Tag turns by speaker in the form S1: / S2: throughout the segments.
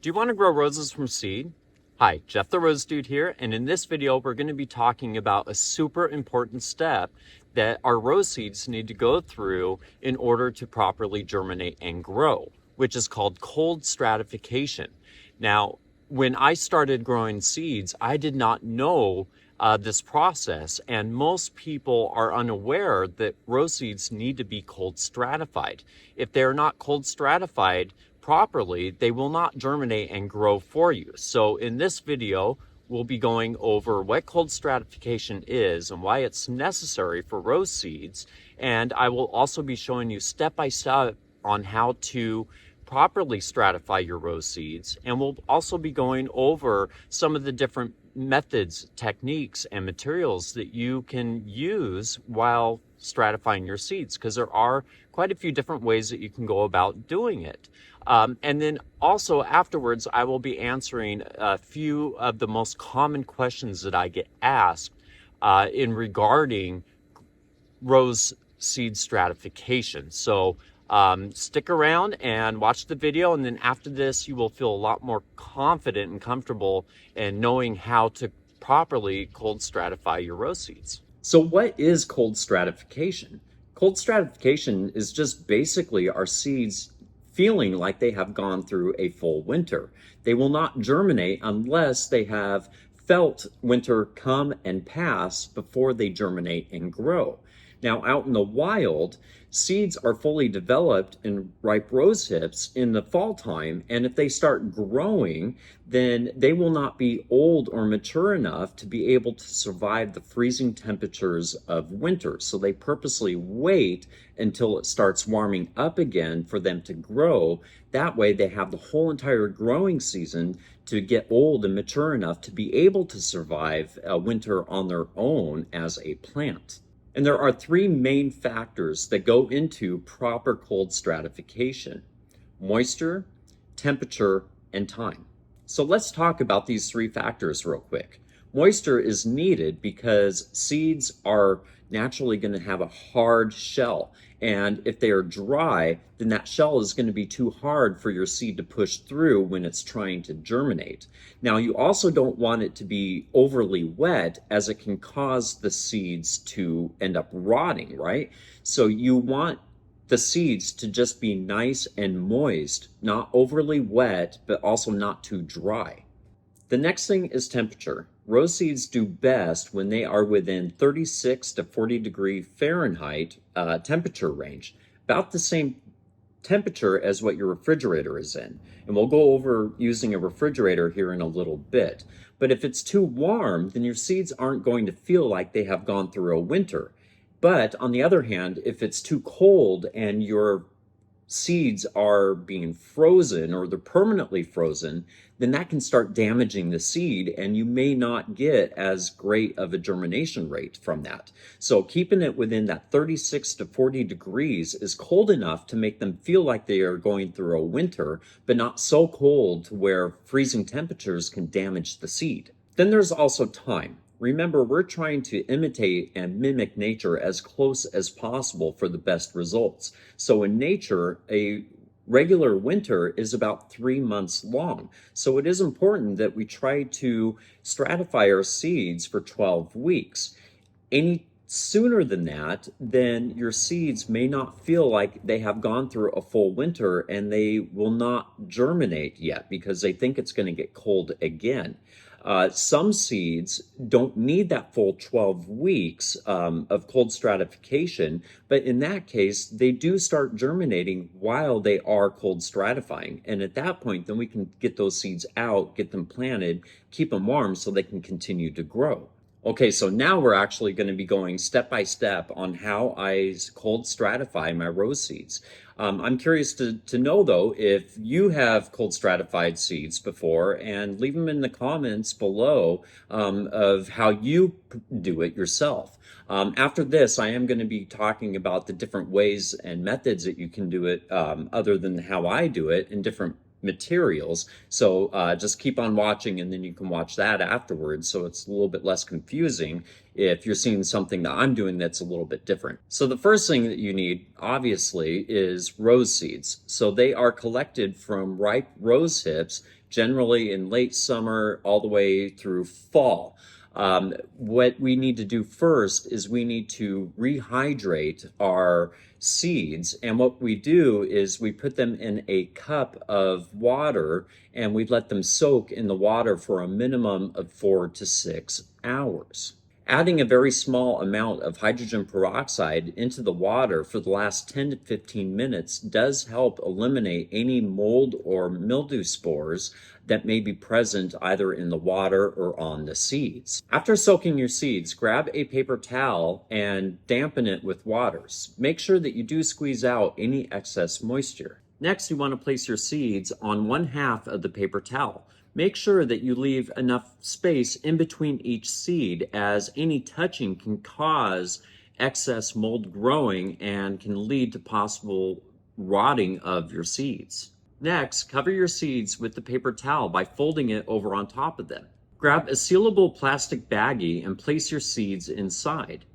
S1: Do you want to grow roses from seed? Hi, Jeff the Rose Dude here, and in this video we're going to be talking about a super important step that our rose seeds need to go through in order to properly germinate and grow, which is called cold stratification. Now, when I started growing seeds, I did not know this process, and most people are unaware that rose seeds need to be cold stratified. If they're not cold stratified properly, they will not germinate and grow for you. So in this video, we'll be going over what cold stratification is and why it's necessary for rose seeds. And I will also be showing you step by step on how to properly stratify your rose seeds. And we'll also be going over some of the different methods, techniques, and materials that you can use while stratifying your seeds, because there are quite a few different ways that you can go about doing it. And then also afterwards, I will be answering a few of the most common questions that I get asked in regarding rose seed stratification. So stick around and watch the video, and then after this you will feel a lot more confident and comfortable in knowing how to properly cold stratify your rose seeds. So what is cold stratification? Cold stratification is just basically our seeds feeling like they have gone through a full winter. They will not germinate unless they have felt winter come and pass before they germinate and grow. Now, out in the wild, seeds are fully developed in ripe rose hips in the fall time, and if they start growing, then they will not be old or mature enough to be able to survive the freezing temperatures of winter. So they purposely wait until it starts warming up again for them to grow. That way they have the whole entire growing season to get old and mature enough to be able to survive winter on their own as a plant. And there are three main factors that go into proper cold stratification: moisture, temperature, and time. So let's talk about these three factors real quick. Moisture is needed because seeds are naturally going to have a hard shell. And if they are dry, then that shell is going to be too hard for your seed to push through when it's trying to germinate. Now, you also don't want it to be overly wet, as it can cause the seeds to end up rotting, right? So you want the seeds to just be nice and moist, not overly wet, but also not too dry. The next thing is temperature. Rose seeds do best when they are within 36 to 40 degree Fahrenheit temperature range, about the same temperature as what your refrigerator is in. And we'll go over using a refrigerator here in a little bit. But if it's too warm, then your seeds aren't going to feel like they have gone through a winter. But on the other hand, if it's too cold and your seeds are being frozen or they're permanently frozen, then that can start damaging the seed, and you may not get as great of a germination rate from that. So keeping it within that 36 to 40 degrees is cold enough to make them feel like they are going through a winter, but not so cold to where freezing temperatures can damage the seed. Then there's also time. Remember, we're trying to imitate and mimic nature as close as possible for the best results. So in nature, a regular winter is about 3 months long. So it is important that we try to stratify our seeds for 12 weeks. Any sooner than that, then your seeds may not feel like they have gone through a full winter, and they will not germinate yet because they think it's going to get cold again. Some seeds don't need that full 12 weeks of cold stratification, but in that case, they do start germinating while they are cold stratifying. And at that point, then we can get those seeds out, get them planted, keep them warm so they can continue to grow. Okay, so now we're actually going to be going step by step on how I cold stratify my rose seeds. I'm curious to know, though, if you have cold stratified seeds before, and leave them in the comments below of how you do it yourself. After this, I am going to be talking about the different ways and methods that you can do it other than how I do it, and different materials. So just keep on watching, and then you can watch that afterwards. So it's a little bit less confusing if you're seeing something that I'm doing that's a little bit different. So the first thing that you need, obviously, is rose seeds. So they are collected from ripe rose hips, generally in late summer all the way through fall. What we need to do first is we need to rehydrate our seeds. And what we do is we put them in a cup of water and we let them soak in the water for a minimum of 4 to 6 hours. Adding a very small amount of hydrogen peroxide into the water for the last 10 to 15 minutes does help eliminate any mold or mildew spores that may be present either in the water or on the seeds. After soaking your seeds, grab a paper towel and dampen it with water. Make sure that you do squeeze out any excess moisture. Next, you want to place your seeds on 1/2 of the paper towel. Make sure that you leave enough space in between each seed, as any touching can cause excess mold growing and can lead to possible rotting of your seeds. Next, cover your seeds with the paper towel by folding it over on top of them. Grab a sealable plastic baggie and place your seeds inside.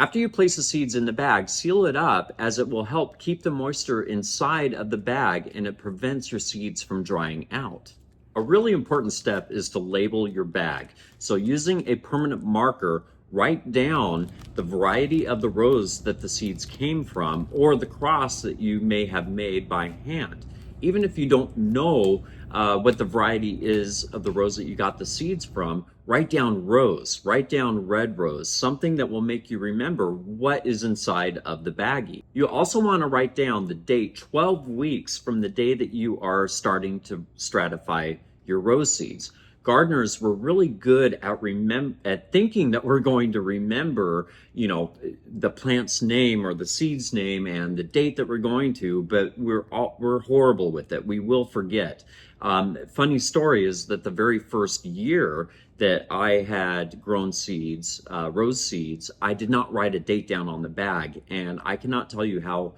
S1: After you place the seeds in the bag, seal it up, as it will help keep the moisture inside of the bag and it prevents your seeds from drying out. A really important step is to label your bag. So using a permanent marker, write down the variety of the rose that the seeds came from, or the cross that you may have made by hand. Even if you don't know what the variety is of the rose that you got the seeds from, write down rose, write down red rose, something that will make you remember what is inside of the baggie. You also want to write down the date 12 weeks from the day that you are starting to stratify your rose seeds. Gardeners were really good at thinking that we're going to remember, the plant's name or the seed's name and the date that we're going to, but we're horrible with it. We will forget. Funny story is that the very first year that I had grown seeds, rose seeds, I did not write a date down on the bag, and I cannot tell you how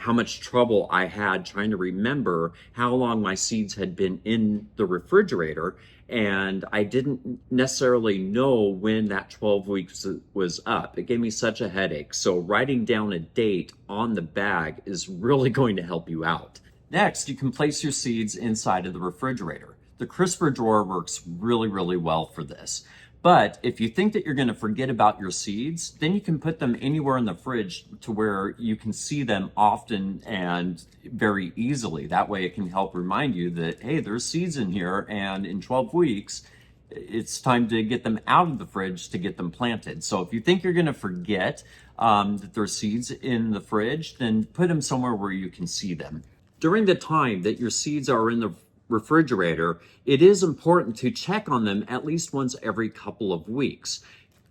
S1: much trouble I had trying to remember how long my seeds had been in the refrigerator, and I didn't necessarily know when that 12 weeks was up. It gave me such a headache. So writing down a date on the bag is really going to help you out. Next, you can place your seeds inside of the refrigerator. The crisper drawer works really, really well for this. But if you think that you're going to forget about your seeds, then you can put them anywhere in the fridge to where you can see them often and very easily. That way it can help remind you that, hey, there's seeds in here, and in 12 weeks, it's time to get them out of the fridge to get them planted. So if you think you're going to forget that there's seeds in the fridge, then put them somewhere where you can see them. During the time that your seeds are in the refrigerator, it is important to check on them at least once every couple of weeks.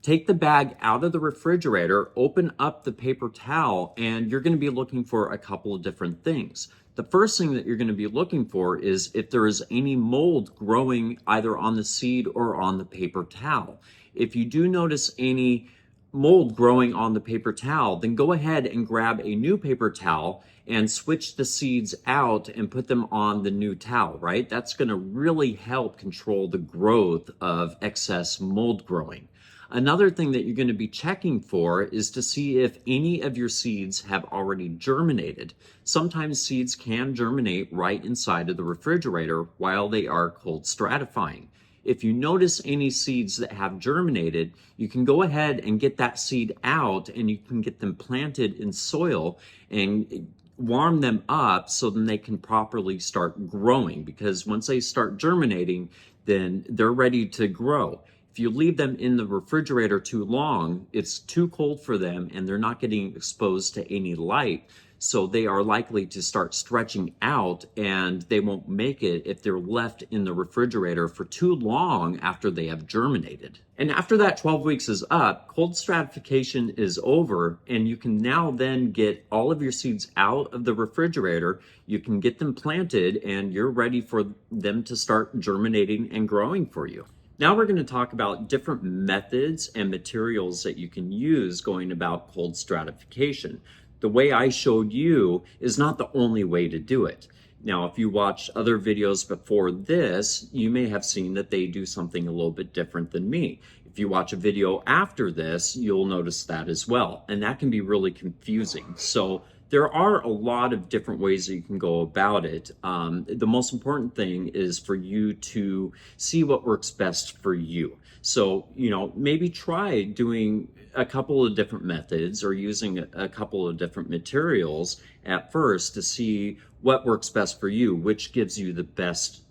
S1: Take the bag out of the refrigerator, open up the paper towel, and you're going to be looking for a couple of different things. The first thing that you're going to be looking for is if there is any mold growing either on the seed or on the paper towel. If you do notice any mold growing on the paper towel, then go ahead and grab a new paper towel and switch the seeds out and put them on the new towel, right? That's going to really help control the growth of excess mold growing. Another thing that you're going to be checking for is to see if any of your seeds have already germinated. Sometimes seeds can germinate right inside of the refrigerator while they are cold stratifying. If you notice any seeds that have germinated, you can go ahead and get that seed out and you can get them planted in soil and warm them up so then they can properly start growing, because once they start germinating, then they're ready to grow. If you leave them in the refrigerator too long, it's too cold for them and they're not getting exposed to any light. So they are likely to start stretching out and they won't make it if they're left in the refrigerator for too long after they have germinated. And after that 12 weeks is up, cold stratification is over, and you can now then get all of your seeds out of the refrigerator. You can get them planted and you're ready for them to start germinating and growing for you. Now we're going to talk about different methods and materials that you can use going about cold stratification. The way I showed you is not the only way to do it. Now, if you watch other videos before this, you may have seen that they do something a little bit different than me. If you watch a video after this, you'll notice that as well. And that can be really confusing. So there are a lot of different ways that you can go about it. The most important thing is for you to see what works best for you. So, maybe try doing a couple of different methods or using a couple of different materials at first to see what works best for you, which gives you the best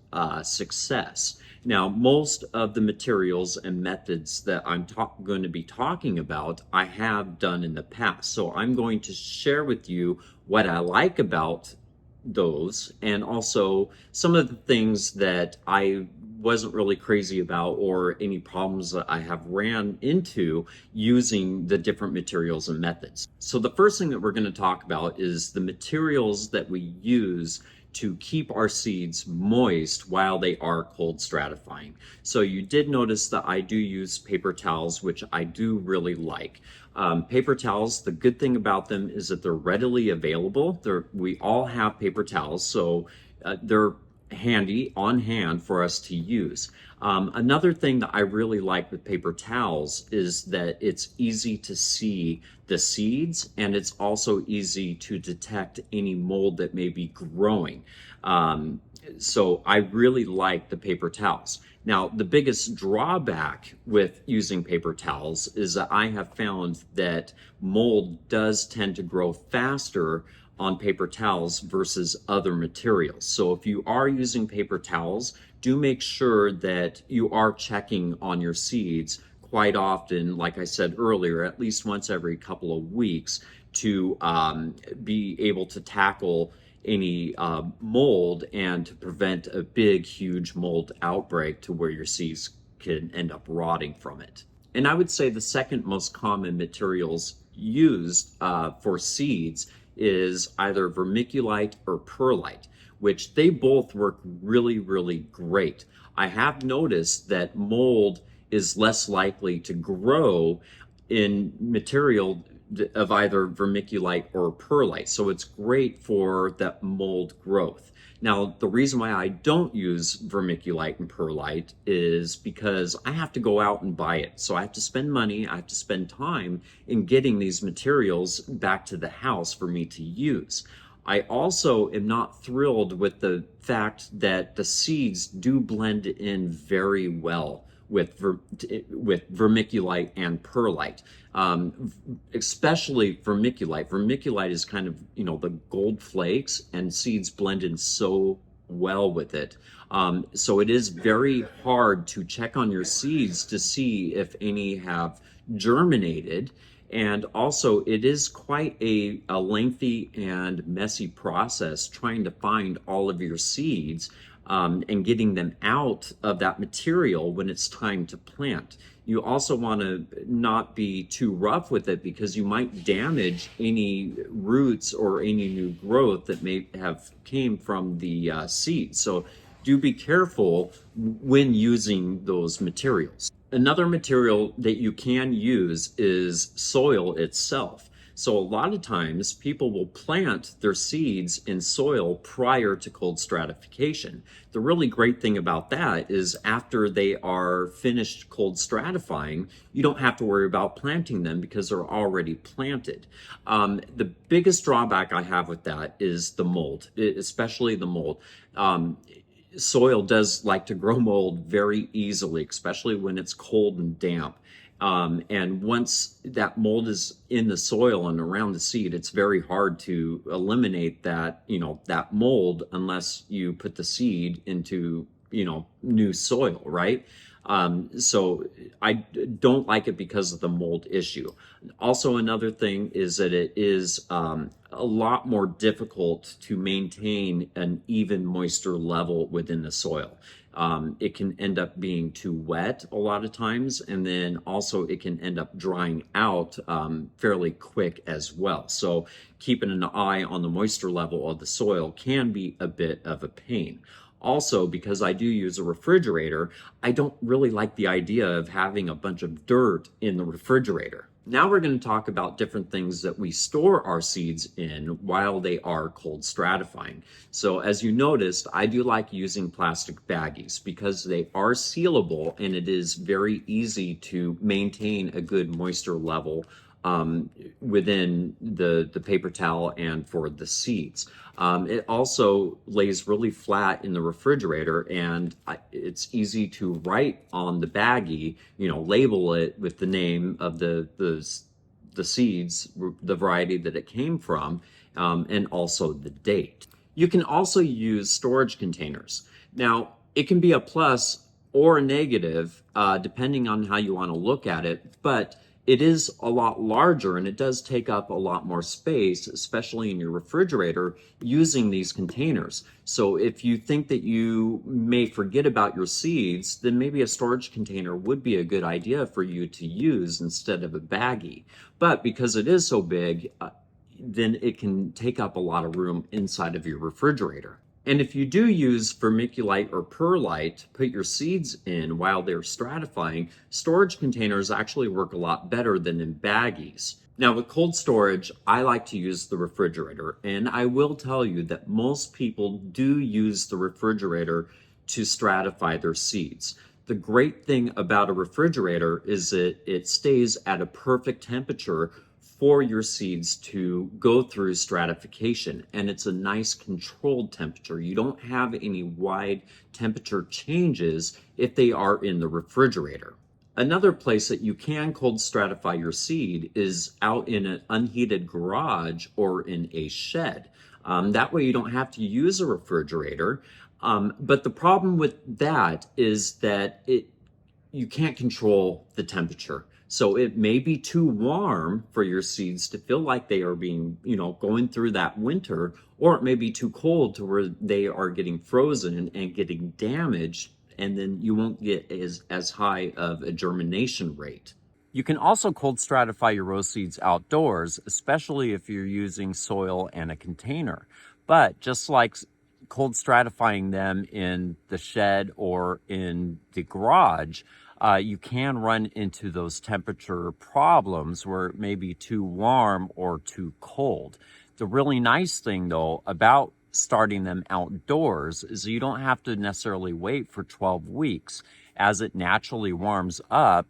S1: success. Now, most of the materials and methods that I'm going to be talking about, I have done in the past. So I'm going to share with you what I like about those and also some of the things that I wasn't really crazy about or any problems that I have ran into using the different materials and methods. So the first thing that we're going to talk about is the materials that we use to keep our seeds moist while they are cold stratifying. So you did notice that I do use paper towels, which I do really like. Paper towels, the good thing about them is that they're readily available. We all have paper towels, so they're handy on hand for us to use. Another thing that I really like with paper towels is that it's easy to see the seeds and it's also easy to detect any mold that may be growing. So I really like the paper towels. Now, the biggest drawback with using paper towels is that I have found that mold does tend to grow faster on paper towels versus other materials. So if you are using paper towels, do make sure that you are checking on your seeds quite often, like I said earlier, at least once every couple of weeks to be able to tackle any mold and to prevent a big, huge mold outbreak to where your seeds can end up rotting from it. And I would say the second most common materials used for seeds is either vermiculite or perlite, which they both work really, really great. I have noticed that mold is less likely to grow in material of either vermiculite or perlite. So it's great for that mold growth. Now, the reason why I don't use vermiculite and perlite is because I have to go out and buy it. So I have to spend money, I have to spend time in getting these materials back to the house for me to use. I also am not thrilled with the fact that the seeds do blend in very well with vermiculite and perlite, especially vermiculite. Vermiculite is kind of, the gold flakes, and seeds blend in so well with it. So it is very hard to check on your seeds to see if any have germinated. And also, it is quite a lengthy and messy process trying to find all of your seeds and getting them out of that material when it's time to plant. You also want to not be too rough with it because you might damage any roots or any new growth that may have came from the seeds. So do be careful when using those materials. Another material that you can use is soil itself. So a lot of times people will plant their seeds in soil prior to cold stratification. The really great thing about that is after they are finished cold stratifying, you don't have to worry about planting them because they're already planted. The biggest drawback I have with that is the mold, especially the mold. Soil does like to grow mold very easily, especially when it's cold and damp. And once that mold is in the soil and around the seed, it's very hard to eliminate that, that mold unless you put the seed into, new soil, right? So I don't like it because of the mold issue. Also, another thing is that it is a lot more difficult to maintain an even moisture level within the soil. It can end up being too wet a lot of times, and then also it can end up drying out fairly quick as well. So keeping an eye on the moisture level of the soil can be a bit of a pain. Also, because I do use a refrigerator, I don't really like the idea of having a bunch of dirt in the refrigerator. Now we're going to talk about different things that we store our seeds in while they are cold stratifying. So as you noticed, I do like using plastic baggies because they are sealable and it is very easy to maintain a good moisture level within the paper towel and for the seeds. It also lays really flat in the refrigerator, and it's easy to write on the baggie, label it with the name of the seeds, the variety that it came from, and also the date. You can also use storage containers. Now, it can be a plus or a negative, depending on how you want to look at it, but it is a lot larger and it does take up a lot more space, especially in your refrigerator, using these containers. So if you think that you may forget about your seeds, then maybe a storage container would be a good idea for you to use instead of a baggie. But because it is so big, then it can take up a lot of room inside of your refrigerator. And if you do use vermiculite or perlite to put your seeds in while they're stratifying, storage containers actually work a lot better than in baggies. Now with cold storage, I like to use the refrigerator, and I will tell you that most people do use the refrigerator to stratify their seeds. The great thing about a refrigerator is that it stays at a perfect temperature for your seeds to go through stratification, and it's a nice controlled temperature. You don't have any wide temperature changes if they are in the refrigerator. Another place that you can cold stratify your seed is out in an unheated garage or in a shed. That way you don't have to use a refrigerator. But the problem with that is that you can't control the temperature. So it may be too warm for your seeds to feel like they are being, going through that winter, or it may be too cold to where they are getting frozen and getting damaged, and then you won't get as high of a germination rate. You can also cold stratify your rose seeds outdoors, especially if you're using soil and a container. But just like cold stratifying them in the shed or in the garage, you can run into those temperature problems where it may be too warm or too cold. The really nice thing, though, about starting them outdoors is you don't have to necessarily wait for 12 weeks. As it naturally warms up,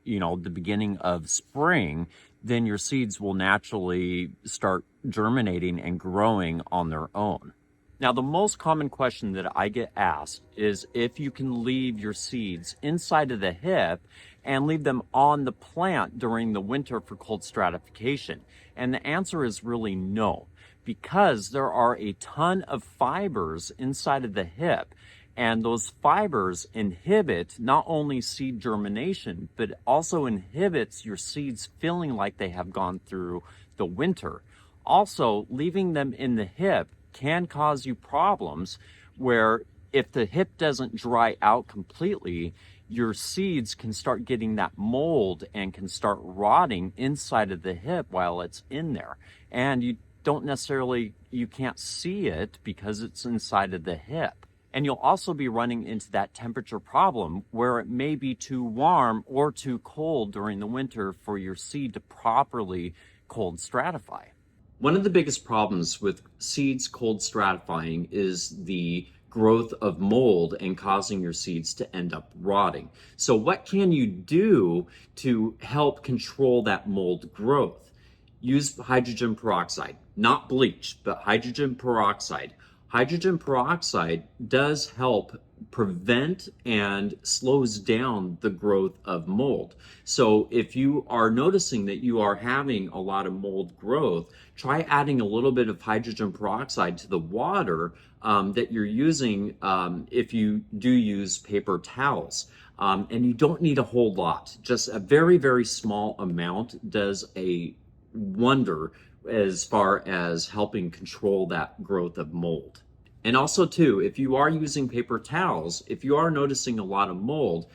S1: the beginning of spring, then your seeds will naturally start germinating and growing on their own. Now, the most common question that I get asked is if you can leave your seeds inside of the hip and leave them on the plant during the winter for cold stratification. And the answer is really no, because there are a ton of fibers inside of the hip. And those fibers inhibit not only seed germination, but also inhibits your seeds feeling like they have gone through the winter. Also, leaving them in the hip can cause you problems where if the hip doesn't dry out completely, your seeds can start getting that mold and can start rotting inside of the hip while it's in there. And you can't see it because it's inside of the hip. And you'll also be running into that temperature problem where it may be too warm or too cold during the winter for your seed to properly cold stratify. One of the biggest problems with seeds cold stratifying is the growth of mold and causing your seeds to end up rotting. So what can you do to help control that mold growth? Use hydrogen peroxide, not bleach, but hydrogen peroxide. Hydrogen peroxide does help prevent and slows down the growth of mold. So if you are noticing that you are having a lot of mold growth, try adding a little bit of hydrogen peroxide to the water that you're using if you do use paper towels. And you don't need a whole lot. Just a very, very small amount does a wonder as far as helping control that growth of mold. And also too, if you are using paper towels, if you are noticing a lot of mold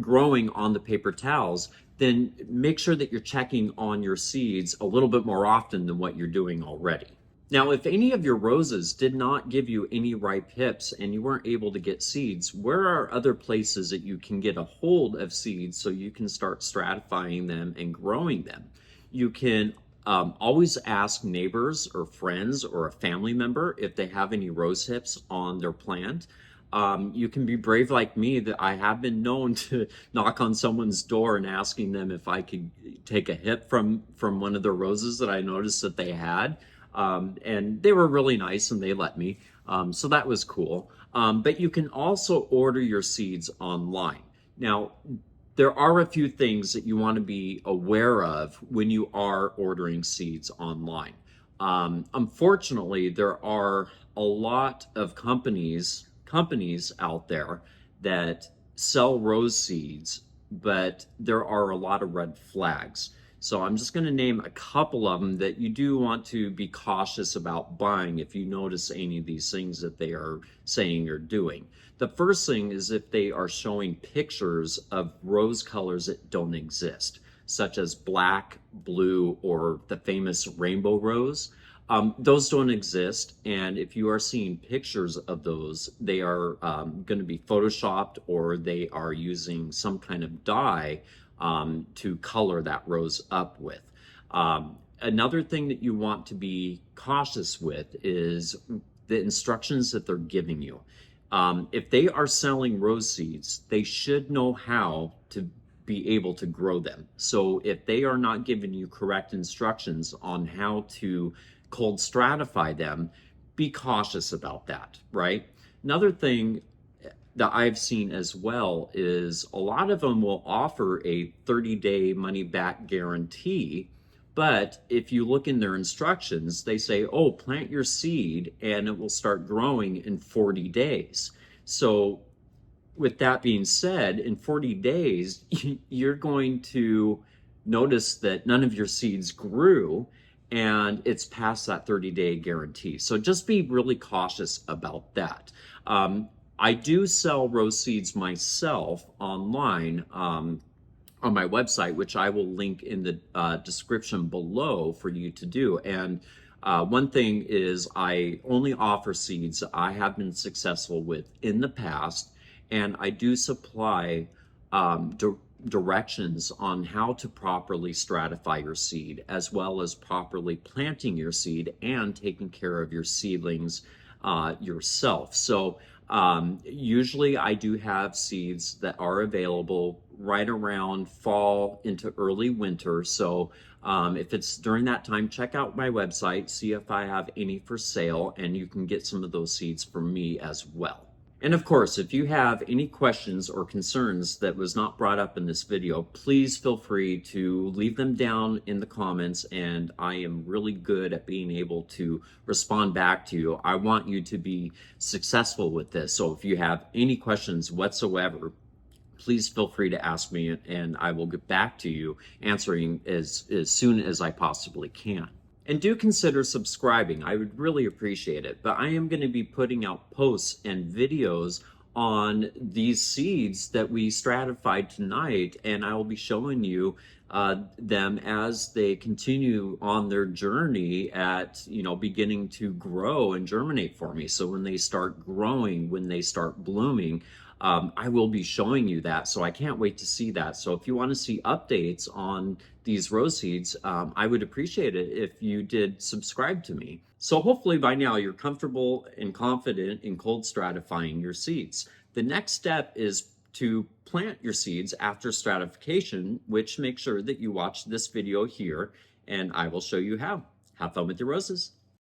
S1: growing on the paper towels, then make sure that you're checking on your seeds a little bit more often than what you're doing already. Now, if any of your roses did not give you any ripe hips and you weren't able to get seeds, where are other places that you can get a hold of seeds so you can start stratifying them and growing them? You can always ask neighbors or friends or a family member if they have any rose hips on their plant. You can be brave like me, that I have been known to knock on someone's door and asking them if I could take a hip from one of their roses that I noticed that they had. And they were really nice and they let me. So that was cool. But you can also order your seeds online. Now, there are a few things that you want to be aware of when you are ordering seeds online. Unfortunately, there are a lot of companies out there that sell rose seeds, but there are a lot of red flags. So I'm just going to name a couple of them that you do want to be cautious about buying if you notice any of these things that they are saying or doing. The first thing is if they are showing pictures of rose colors that don't exist, such as black, blue, or the famous rainbow rose. Those don't exist, and if you are seeing pictures of those, they are going to be photoshopped, or they are using some kind of dye to color that rose up with. Another thing that you want to be cautious with is the instructions that they're giving you. If they are selling rose seeds, they should know how to be able to grow them. So if they are not giving you correct instructions on how to cold stratify them, be cautious about that, right? Another thing that I've seen as well is a lot of them will offer a 30-day money-back guarantee, but if you look in their instructions, they say, oh, plant your seed and it will start growing in 40 days. So with that being said, in 40 days, you're going to notice that none of your seeds grew, and it's past that 30-day guarantee. So just be really cautious about that. I do sell rose seeds myself online on my website, which I will link in the description below for you to do. And one thing is, I only offer seeds I have been successful with in the past, and I do supply directions on how to properly stratify your seed, as well as properly planting your seed and taking care of your seedlings yourself. So usually I do have seeds that are available right around fall into early winter. So if it's during that time, check out my website, see if I have any for sale, and you can get some of those seeds from me as well. And of course, if you have any questions or concerns that was not brought up in this video, please feel free to leave them down in the comments, and I am really good at being able to respond back to you. I want you to be successful with this. So if you have any questions whatsoever, please feel free to ask me, and I will get back to you answering as soon as I possibly can. And do consider subscribing. I would really appreciate it. But I am going to be putting out posts and videos on these seeds that we stratified tonight, and I will be showing you them as they continue on their journey at, beginning to grow and germinate for me. So when they start growing, when they start blooming, I will be showing you that. So I can't wait to see that. So if you want to see updates on these rose seeds, I would appreciate it if you did subscribe to me. So hopefully by now you're comfortable and confident in cold stratifying your seeds. The next step is to plant your seeds after stratification, which make sure that you watch this video here, and I will show you how. Have fun with your roses.